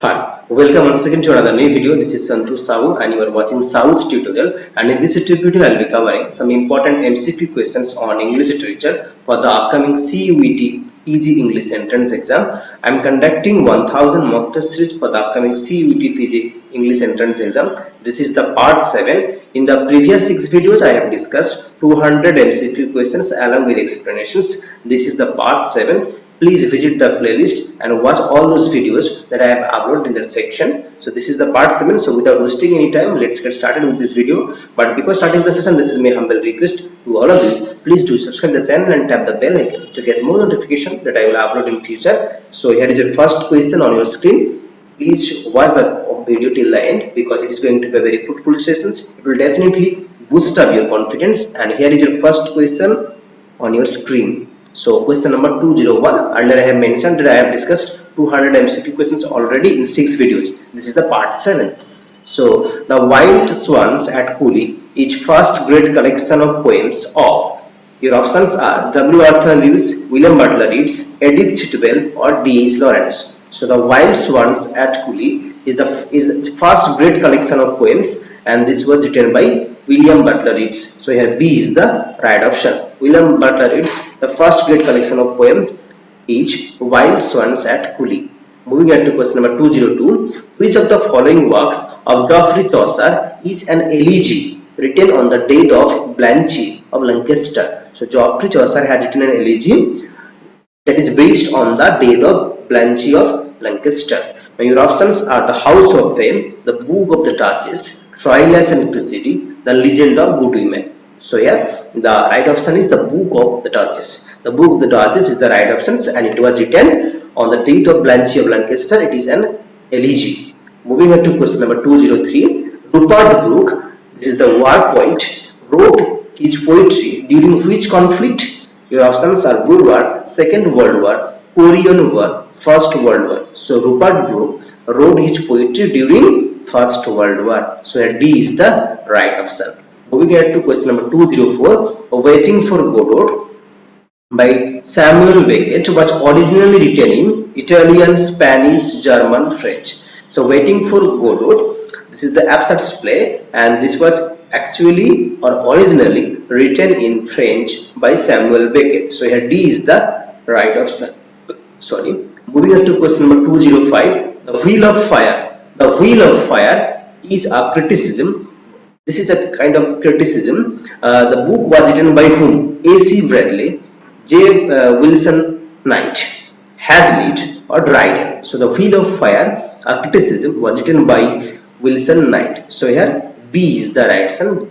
Hi, welcome once again to another new video. This is Santu Sahu and you are watching Sahu's tutorial, and in this tutorial I will be covering some important MCQ questions on English literature for the upcoming CUET PG English entrance exam. I am conducting 1000 mock test series for the upcoming CUET PG English entrance exam. This is the part 7. In the previous 6 videos I have discussed 200 MCQ questions along with explanations. This is the part 7. Please visit the playlist and watch all those videos that I have uploaded in that section. So this is the part 7. So without wasting any time, let's get started with this video. But before starting the session, this is my humble request to all of you. Please do subscribe the channel and tap the bell icon to get more notification that I will upload in future. So here is your first question on your screen. Please watch the video till the end because it is going to be a very fruitful session. It will definitely boost up your confidence. And here is your first question on your screen. So question number 201. Earlier I have mentioned that I have discussed 200 MCQ questions already in 6 videos. This is the part 7. So the Wild Swans at Cooley is first great collection of poems of, your options are W. Arthur Lewis, William Butler Yeats, Edith Sitwell or D.H. Lawrence. So the Wild Swans at Cooley is the first great collection of poems, and this was written by William Butler Yeats. So here B is the right option. William Butler Yeats, the first great collection of poems is Wild Swans at Cooley. Moving on to question number 202. Which of the following works of Geoffrey Chaucer is an elegy written on the death of Blanche of Lancaster? So Geoffrey Chaucer has written an elegy that is based on the death of Blanche of Lancaster. Now your options are The House of Fame, The Book of the Duchess, Troilus and Cressida, The Legend of Good Women. So here the right option is The Book of the Duchess. The Book of the Duchess is the right option, and it was written on the death of Blanche of Lancaster. It is an elegy. Moving on to question number 203. Rupert Brooke, this is the war poet, wrote his poetry during which conflict? Your options are World War, Second World War, Korean War, First World War. So Rupert Brooke wrote his poetry during First World War. So here D is the right option. Moving on to question number 204. Waiting for Godot by Samuel Beckett was originally written in Italian, Spanish, German, French. So Waiting for Godot, this is the abstract play, and this was actually or originally written in French by Samuel Beckett. So here D is the right option. Sorry. Moving on to question number 205. The Wheel of Fire. The Wheel of Fire is a criticism. This is a kind of criticism. The book was written by whom? A.C. Bradley, J. Wilson Knight, Hazlitt or Dryden. So the Wheel of Fire, a criticism, was written by Wilson Knight. So here B is the right answer.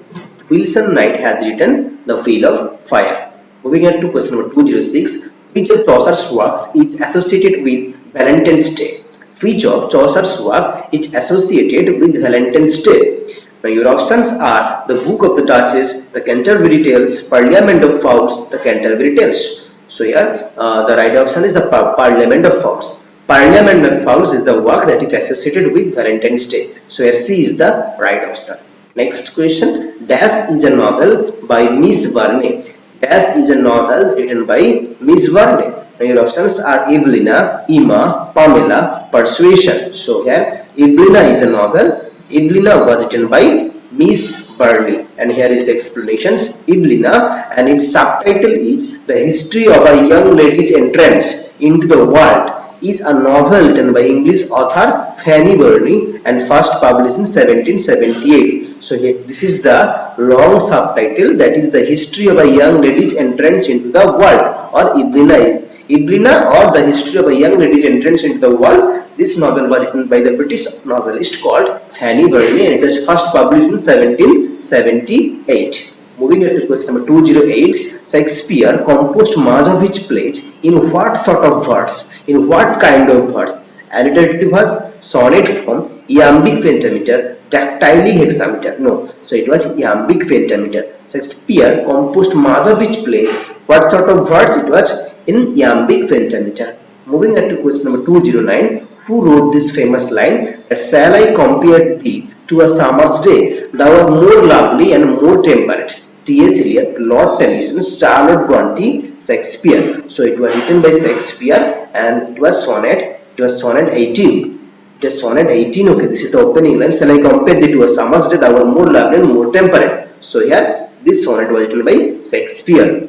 Wilson Knight has written the Wheel of Fire. Moving on to question number 206. Which of Chaucer's works is associated with Valentine's Day? Which of Chaucer's work is associated with Valentine's Day? Now your options are The Book of the Duchess, The Canterbury Tales, Parliament of Fowls, The Canterbury Tales. So here the right option is the Parliament of Fowls. Parliament of Fowls is the work that is associated with Valentine's Day. So here C is the right option. Next question. Dash is a novel by Miss Verne. Dash is a novel written by Miss Verne. Now your options are Evelina, Emma, Pamela, Persuasion. So here Evelina is a novel. Evelina was written by Miss Verne, and here is the explanations. Evelina, and its subtitle is The History of a Young Lady's Entrance into the World, is a novel written by English author Fanny Burney and first published in 1778. So here, this is the long subtitle, that is The History of a Young Lady's Entrance into the World, or Evelina or The History of a Young Lady's Entrance into the World. This novel was written by the British novelist called Fanny Burney, and it was first published in 1778. Moving on to question number 208. Shakespeare composed much of his plays in what sort of verse? In what kind of verse? Alliterative verse, sonnet form, iambic pentameter, dactylic hexameter. No, so it was iambic pentameter. Shakespeare composed much of his plays. What sort of verse? It was in iambic pentameter. Moving on to question number 209. Who wrote this famous line that shall I compare thee to a summer's day? Thou art more lovely and more temperate. T.S. Eliot, Lord Tennyson, Charlotte Bronte, Shakespeare. So it was written by Shakespeare, and it was sonnet 18. It is sonnet 18. Okay, this is the opening line. Shall I compare thee to a summer's day? Thou art more lovely and more temperate. So here, this sonnet was written by Shakespeare.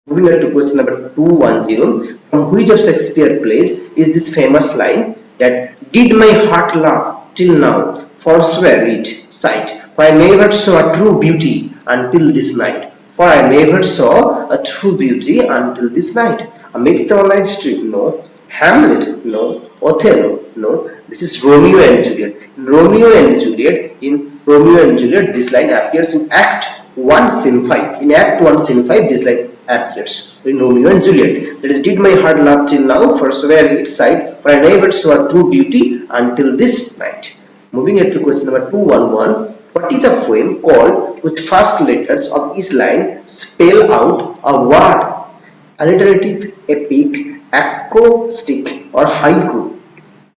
Moving on to question number 210. From which of Shakespeare plays is this famous line that did my heart love till now forswear it sight? For I never saw a true beauty until this night. For I never saw a true beauty until this night. A Midsummer Night's Dream? No. Hamlet? No. Othello? No. This is Romeo and Juliet. In Romeo and Juliet, this line appears in Act 1 Scene 5. In Act 1 Scene 5, this line appears in Romeo and Juliet. That is, did my heart love till now forswear its sight, for I never saw true beauty until this night. Moving on to question number 211. What is a poem called which first letters of each line spell out a word? Alliterative, epic, acrostic, or haiku?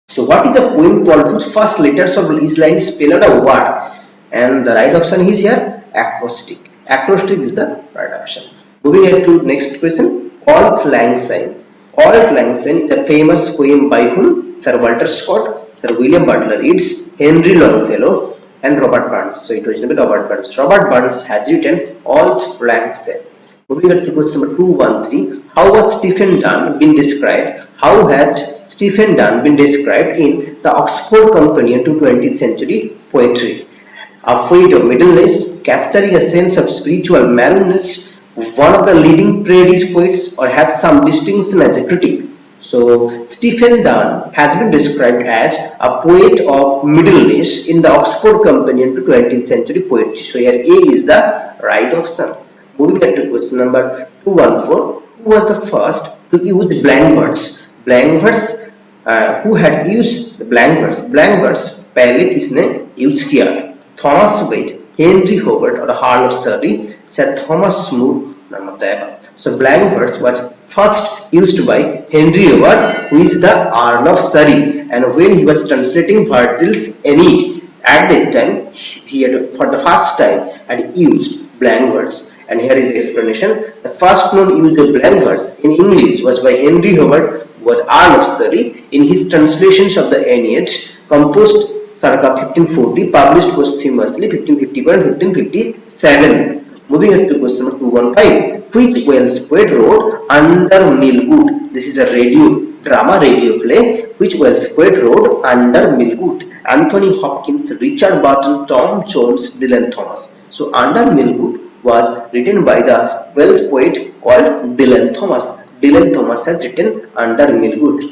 So what is a poem called whose first letters of each line spell out a word? And the right option is here acrostic. Acrostic is the right option. Moving on to next question. Auld Lang Syne. Auld Lang Syne is a famous poem by whom? Sir Walter Scott, Sir William Butler Yeats, Henry Longfellow, and Robert Burns. So it was written by Robert Burns. Robert Burns has written Auld Lang Syne. Moving on to question number 213. How has Stephen Donne been described? How had Stephen Donne been described in the Oxford Companion to 20th Century Poetry? A poet of middle age, capturing a sense of spiritual maleness, one of the leading prairie poets, or has some distinction as a critic. So Stephen Donne has been described as a poet of middle age in the Oxford Companion to 20th Century Poetry. So here A is the right option. Moving on to question number 214. Who was the first to use blank verse? Blank verse. Who had used the blank verse? Blank verse पहले किसने use किया? Thomas Wade, Henry Hobart, or Earl of Surrey, Sir Thomas More, none of the above. So blank verse was first used by Henry Hobart, who is the Earl of Surrey, and when he was translating Virgil's Aeneid, at that time he had for the first time had used blank verse. And here is the explanation. The first known use of blank verse in English was by Henry Hobart, who was Earl of Surrey, in his translations of the Aeneid, composed circa 1540, published posthumously 1551 and 1557. Moving on to question number 215. Which Welsh poet wrote Under Millwood? This is a radio play. Which Welsh poet wrote Under Millwood? Anthony Hopkins, Richard Burton, Tom Jones, Dylan Thomas. So Under Millwood was written by the Welsh poet called Dylan Thomas. Dylan Thomas has written Under Millwood.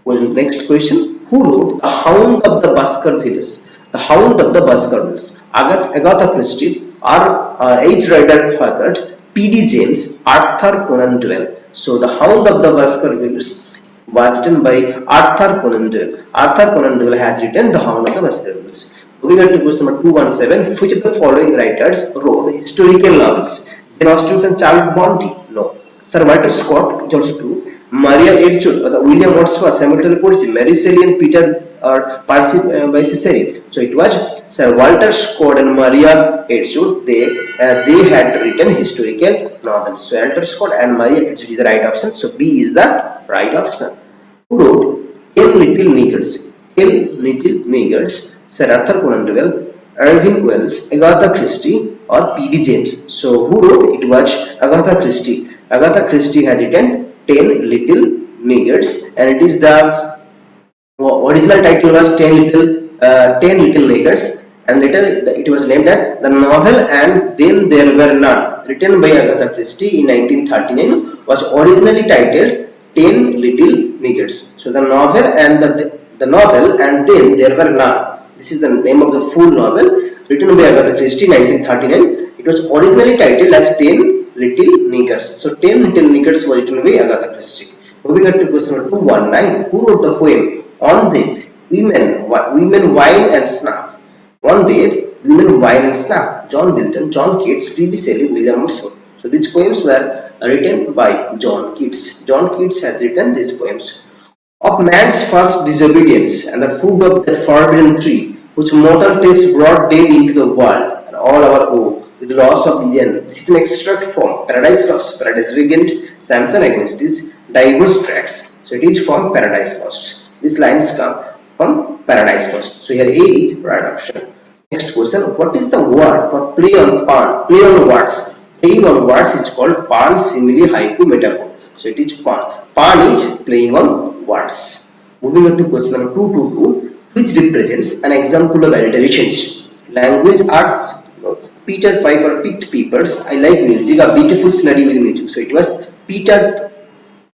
Well, next question. Who wrote The Hound of the Baskervilles? The Hound of the Baskervilles. Agatha Christie, H. Rider Haggard, P.D. James, Arthur Conan Doyle. So the Hound of the Baskervilles was written by Arthur Conan Doyle. Arthur Conan Doyle has written The Hound of the Baskervilles. Moving on to question number 217. Which of the following writers wrote historical novels? Jane Austen and Charles Bronte? No. Sir Walter Scott is also true. Maria Edgeworth, William Wordsworth, Samuel Taylor Coleridge, Mary Shelley, and Peter Percy Shelley. So it was Sir Walter Scott and Maria Edgeworth. They had written historical novels. So Walter Scott and Maria Edgeworth is the right option. So B is the right option. Who wrote 10 Little Niggers? 10 Little Niggers. Sir Arthur Conan Doyle, Irving Welsh, Agatha Christie, or P.D. James. So who wrote? It was Agatha Christie. Agatha Christie has written 10 Little Niggers, and it is the original title was 10 Little Niggers, and later it was named as the novel And Then There Were None, written by Agatha Christie in 1939, was originally titled 10 Little Niggers. So the novel and the novel And Then There Were None. This is the name of the full novel, written by Agatha Christie in 1939. It was originally titled as 10 Little Niggers. So 10 Little Niggers was written by Agatha Christie. Moving on to question number 219. Who wrote the poem On Death, Women, Wine and Snuff? On Death, Women, Wine and Snuff. John Milton, John Keats, P.B. Shelley, William Wordsworth. So these poems were written by John Keats. John Keats has written these poems. Of man's first disobedience and the fruit of that forbidden tree, which mortal taste brought death into the world, and all our woe with the loss of Eden. This is an extract from Paradise Lost, Paradise Regained, Samson Agonistes, diverse tracts. So it is from Paradise Lost. These lines come. from Paradise Lost. So here A is right option. Next question, what is the word for play on pun? Play on words. Playing on words is called pun, simile, haiku, metaphor. So it is pun. Pun is playing on words. Moving on to question number 222, which represents an example of alliterations. Language arts, Peter Piper picked peppers. I like music, a beautiful scenery with music. So it was Peter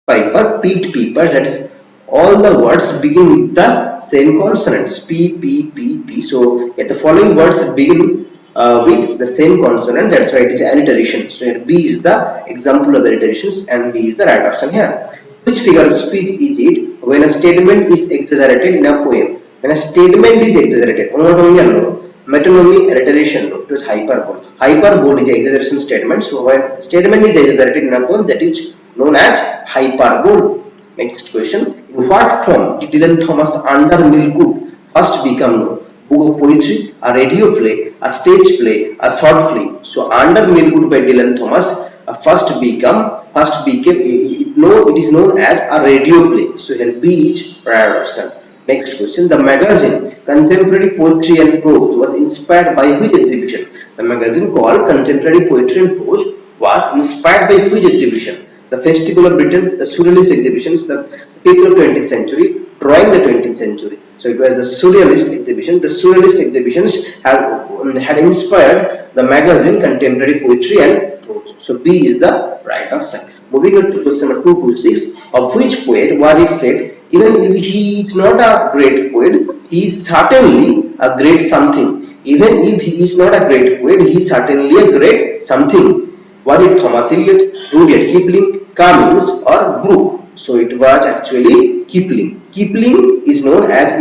Piper picked peppers. That's all the words begin with the same consonants P, P, P, P. So yet the following words begin with the same consonant. That's why it is alliteration. So here B is the example of alliterations and B is the right option here. Which figure of speech is it when a statement is exaggerated in a poem? When a statement is exaggerated, metonymy, alliteration, it was hyperbole. Hyperbole is an exaggeration statement. So when statement is exaggerated in a poem, that is known as hyperbole. Next question. In what form did Dylan Thomas Under Millwood first become known? Book of poetry, a radio play, a stage play, a short film. So Under Millwood by Dylan Thomas first became it is known as a radio play. So here B is right option. Next question. The magazine Contemporary Poetry and Prose was inspired by which exhibition? The magazine called Contemporary Poetry and Prose was inspired by which exhibition? The Festival of Britain, the Surrealist exhibitions, the People of 20th Century, Drawing the 20th Century. So it was the Surrealist exhibition. The Surrealist exhibitions had inspired the magazine Contemporary Poetry and Prose. So B is the right option. Moving on to question number 226. Of which poet was it said, even if he is not a great poet, he is certainly a great something. Even if he is not a great poet, he is certainly a great something. Was it Thomas Eliot, Rudyard Kipling, Cummings or Brooke? So it was actually Kipling. Kipling is known as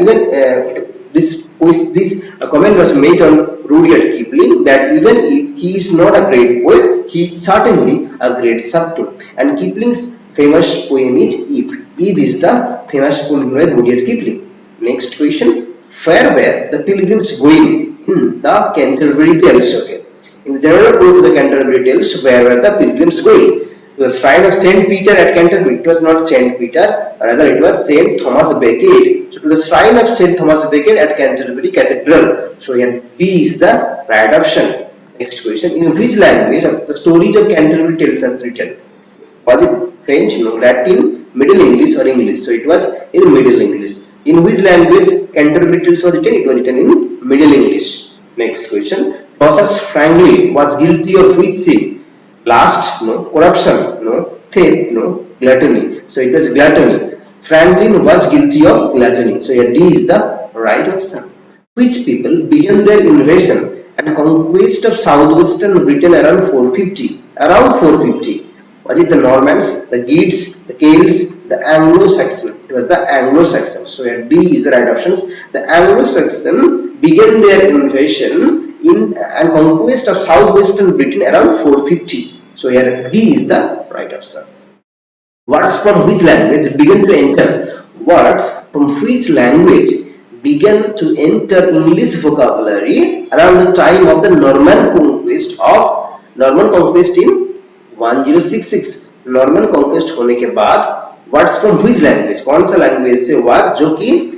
this comment was made on Rudyard Kipling that even if he is not a great poet, he is certainly a great something. And Kipling's famous poem is Eve. Eve is the famous poem by Rudyard Kipling. Next question. Where were the pilgrims going in the Canterbury Tales? Okay. In the general book of the Canterbury Tales, where were the pilgrims going? It was shrine of Saint Peter at Canterbury. It was not Saint Peter, rather it was Saint Thomas Becket. So to the shrine of Saint Thomas Becket at Canterbury Cathedral. So here B is the right option. Next question. In which language the stories of Canterbury Tales are written? Was it French, no, Latin, Middle English or English? So it was in Middle English. In which language Canterbury Tales was written? It was written in Middle English. Next question. Thomas Franklin was guilty of which sin? Lust, no. Corruption, no. Theft, no. Gluttony. So it was gluttony. Franklin was guilty of gluttony. So here D is the right option. Which people began their invasion and conquest of southwestern Britain around 450? Around 450. Was it the Normans, the Geats, the Celts, the Anglo-Saxons? It was the Anglo-Saxons. So here D is the right options. The Anglo-Saxons began their invasion and conquest of southwestern Britain around 450. So here D is the right option. Words from which language began to enter? Words from which language began to enter English vocabulary around the time of the Norman conquest in 1066. Norman conquest होने के बाद words from which language? कौन सा language से word जो कि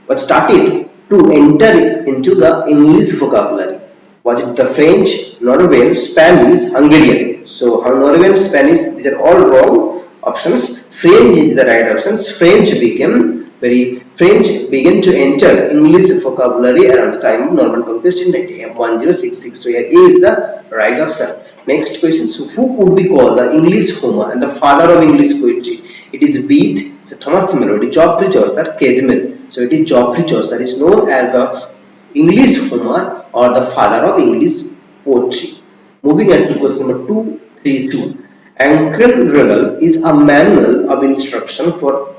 was started to enter into the English vocabulary? Was it the French, Norwegian, Spanish, Hungarian? So Norwegian, Spanish, these are all wrong options. French is the right options. French began to enter English vocabulary around the time of Norman conquest in 1066. So here A is the right option. Next question. So who could be called the English Homer and the father of English poetry? It is Bede, so Thomas Melody, Geoffrey Chaucer, Cadman. So it is Geoffrey Chaucer is known as the English Homer or the father of English poetry. Moving on to question number 232. Ancient Revel is a manual of instruction for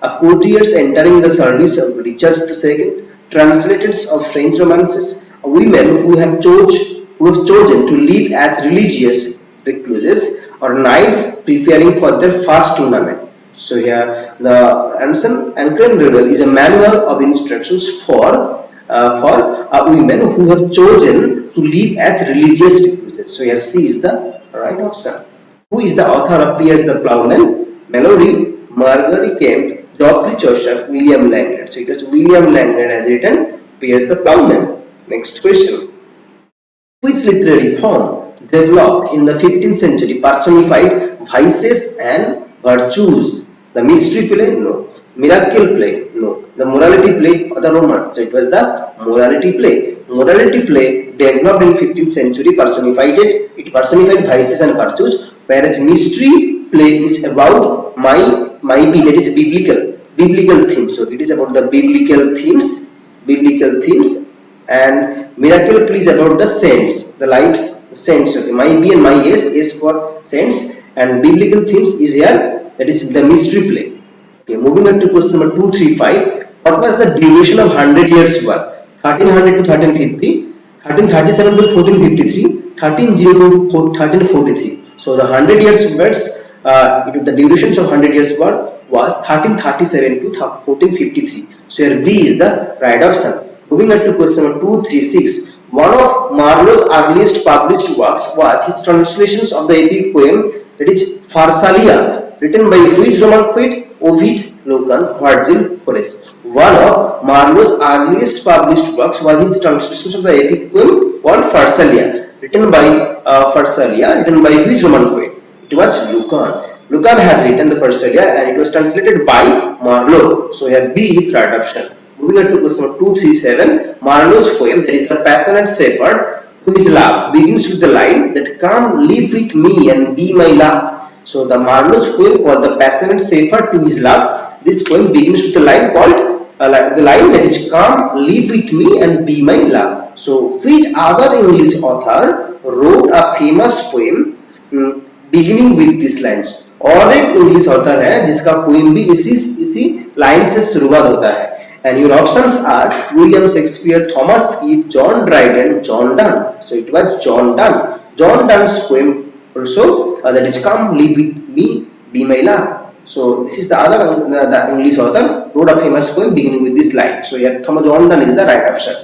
a courtiers entering the service of Richard II, translators of French romances, women who have chosen to live as religious recluses, or knights preparing for their first tournament. So here the Ancient Revel is a manual of instructions for women who have chosen to live as religious recluses. So here C is the right option. Who is the author of Piers the Plowman? Mallory, Margery Kemp, Geoffrey Chaucer, William Langland. So it was William Langland has written Piers the Plowman. Next question. Which literary form developed in the 15th century personified vices and virtues? The mystery play? No. Miracle play? No. The morality play or the romance? So it was the morality play. Morality play developed in 15th century personified it. It personified vices and virtues, whereas mystery play is about might be, that is biblical themes. So it is about the biblical themes, and miracle play is about the saints, the lives saints. Okay, my B and my S for saints, and biblical themes is here, that is the mystery play. Okay, moving on to question number 235. What was the duration of 100 years war? 1300 to 1350, 1337 to 1453, 1300 to 1343. So the 100 years wars, the durations of 100 years war was 1337 to 1453. So here B is the right option. Moving on to question number 236. One of Marlowe's earliest published works was his translations of the epic poem, that is Pharsalia, written by which Roman poet? Ovid, Lucan, Virgil, Horace. One of Marlowe's earliest published works was his translations of the epic poem called Pharsalia, written by which Roman poet? It was Lucan. Lucan has written the Pharsalia and it was translated by Marlowe. So here B is right option. Moving on to question 237. Marlowe's poem, that is the Passionate Shepherd Who Is Love, begins with the line that come live with me and be my love. So the Marlowe's poem called the Passionate Shepherd to His Love. This poem begins with the line called the line that is come live with me and be my love. So which other English author wrote a famous poem beginning with these lines? और एक English author है जिसका poem भी इसी line से शुरुआत होता है. And your options are William Shakespeare, Thomas Keats, John Dryden, John Donne. So it was John Donne. John Donne's poem also that is come live with me, be my love. So this is the other the English author wrote a famous poem beginning with this line. So here Thomas John Donne is the right option.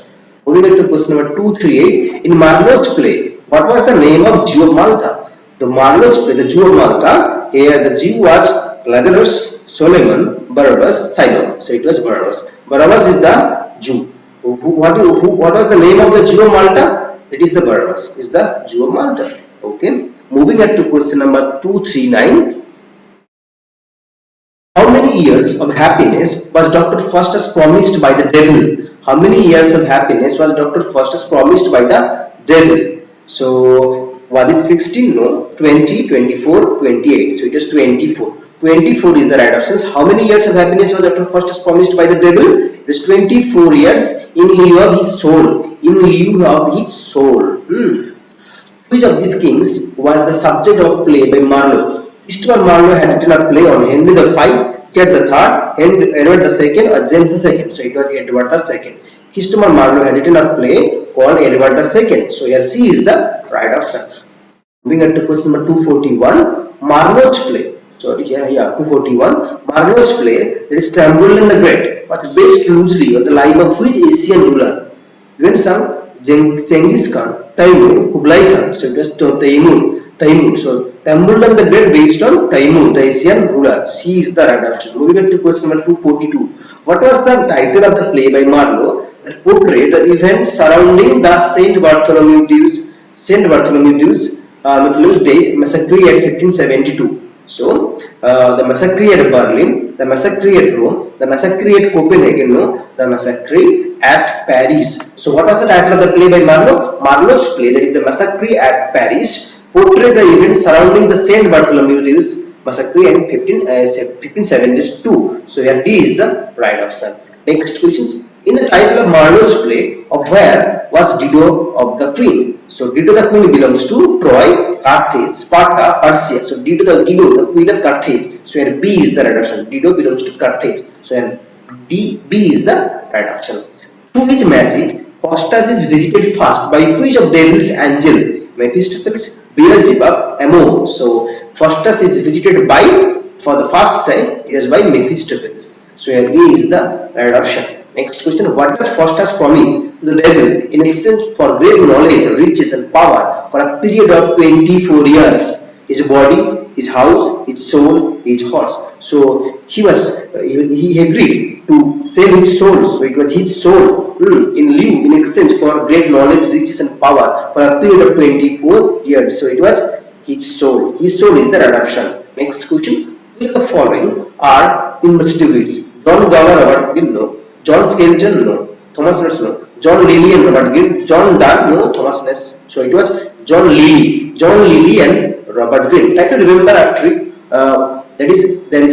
Moving on to question number 238. In Marlowe's play, what was the name of Jew of Malta? The Marlowe's play, the Jew of Malta. Here the Jew was Lazarus, Solomon, Barabbas, Sidon. So it was Barabbas. Barabbas is the Jew. What was the name of the Jew of Malta? It is the Barabbas. Is the Jew of Malta. Okay. Moving on to question number 239. How many years of happiness was Dr. Faustus promised by the devil? How many years of happiness was Dr. Faustus promised by the devil? So was it 16? No. 20, 24, 28. So it is 24. 24 is the right option. How many years of happiness was Dr. Faustus promised by the devil? It is 24 years in lieu of his soul. In lieu of his soul. Which of these kings was the subject of play by Marlowe? Christopher Marlowe has written a play on Henry V, Edward III, Edward II, or James II. So it was Edward II. Christopher Marlowe has written a play called Edward II. So here C is the right option. Moving on to question number 241. Marlowe's play. Sorry, here 241. Marlowe's play, that is Tamburlaine the Great, was based loosely on the life of which Asian ruler? Yuan-Sang, Genghis Khan, Taimur, Kublai Khan. So it was Taimur. So Tamburlaine the Great based on Taimur, the Asian ruler. She is the right option. Moving on to question number 242. What was the title of the play by Marlowe that portrayed the events surrounding the Saint Bartholomew's Day massacre at 1572? So the massacre at Berlin, the massacre at Rome, the massacre at Copenhagen, the massacre at Paris. So what was the title of the play by Marlowe? Marlowe's play, that is the massacre at Paris, portrayed the events surrounding the Saint Bartholomew's massacre in 1572. So here D is the right option. Next questions. In the title of Marlowe's play, of where was Dido of the Queen? So Dido the Queen belongs to Troy, Carthage, Sparta, Persia. So Dido the Queen of Carthage. So here B is the right option. Dido belongs to Carthage. So here B is the right option. Through which magic Faustus is visited first by which of devil's angel? Mephistopheles, Beelzebub, Ammon. So Faustus is visited by, for the first time, it is by Mephistopheles. So here A is the right option. Next question. What does Faustus promise to the devil in exchange for great knowledge, riches and power for a period of 24 years? His body, his house, his soul, his horse. So he agreed to sell his soul. So it was his soul in lieu in exchange for great knowledge, riches, and power for a period of 24 years. So it was his soul. His soul is the redemption. Next question. Which the following are investigates? John Gower, Robert Gill, no. John Skelton, no. Thomas Ness, no. John Lilly and Robert Gill. John Dunn, no. Thomas Ness. So it was John Lilly. John Lilly and Robert Gill. Try to remember a trick. There is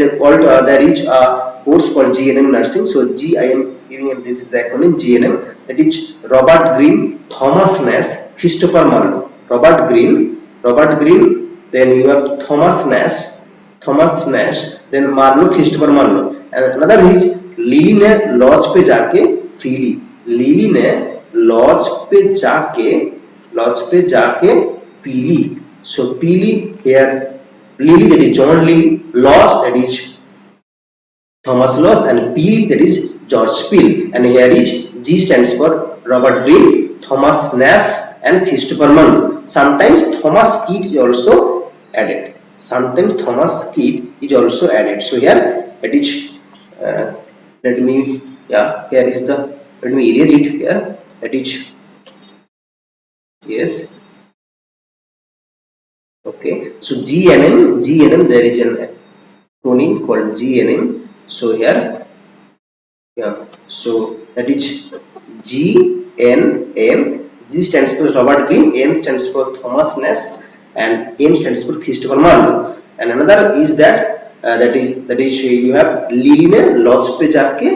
a course called GNM nursing. So G I am giving him this is the acronym GNM. That is Robert Greene, Thomas Ness, Christopher Marlowe. Robert Greene. Then you have Thomas Nash, then Marlowe, Christopher Marlowe. And another is lily ने laws पे जाके पीली, lily ने laws पे जाके पीली. So पीली here, Lily that is John Lilly, Lodge that is Thomas Lodge, and Peel that is George Peel. And here is G stands for Robert Greene, Thomas Nash, and Christopher Marlowe. Sometimes Thomas Kidd is also added. So here that is let me erase it here. That is yes. Okay. So GNM there is an acronym called GNM. So here so that is GNM. G stands for Robert Greene, N stands for Thomas Nash, and N stands for Christopher Marlowe. And another is that that is you have lily ने laws पे जाके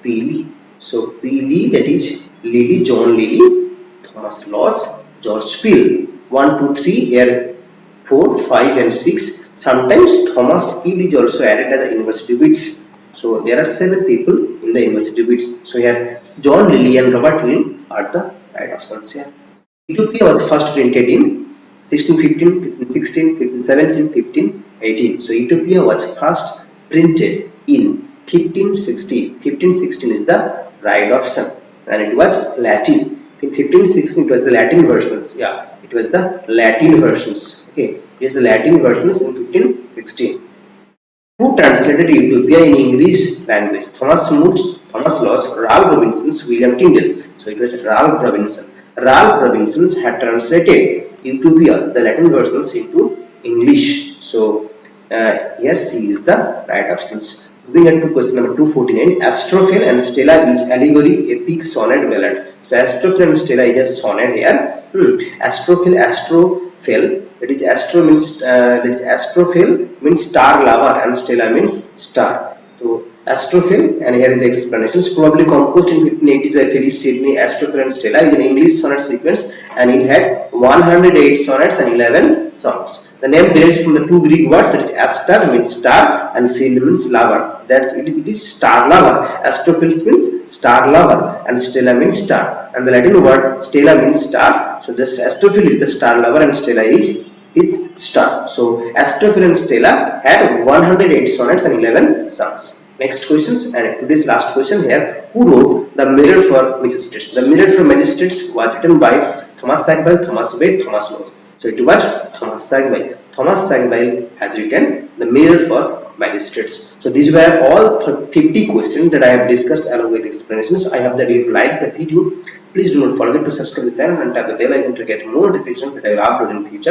पीली. So Pili that is Lily, John Lilly, Thomas Lodge, George Peel. 1, 2, 3 here 4, 5 and 6. Sometimes Thomas Kidd is also added as the university bits. So there are 7 people in the university bits. So here John Lilly and Robert Greene are the right options here. Utopia was first printed in 1615, 1516, 1517, 1518. So Utopia was first printed in 1516. 1516 is the right option, and it was Latin. In 1516 it was the Latin versions. Yeah, it was the Latin versions. Okay, it is the Latin versions in 1516. Who translated Utopia in English language? Thomas More, Thomas Lodge, Ralph Robinson, William Tyndale. So it was Ralph Robinson. Ralph Robinson had translated Utopia, the Latin versions, into English. So yes, C is the right options. Moving on to question number 249. Astrophel and Stella is allegory, epic, sonnet, ballad. So Astrophel and Stella is a sonnet here. Astrophel. That is Astrophel means star lover and Stella means star. So Astrophel, and here is the explanation. It's probably composed in 1580 by Philip Sidney. Astrophel and Stella is an English sonnet sequence, and it had 108 sonnets and 11 songs. The name derives from the two Greek words, that is Astar means star and Phil means lover. That's it is star lover. Astrophel means star lover and Stella means star. And the Latin word Stella means star. So this Astrophel is the star lover and Stella is its star. So Astrophel and Stella had 108 sonnets and 11 songs. Next questions, and today's last question here. Who wrote The Mirror for Magistrates? The Mirror for Magistrates was written by Thomas Sackville, Thomas Wade, Thomas More. So it was Thomas Sackville. Thomas Sackville has written The Mirror for Magistrates. So these were all 50 questions that I have discussed along with explanations. I hope that you liked the video. Please do not forget to subscribe to the channel and tap the bell icon to get more notifications that I will upload in future.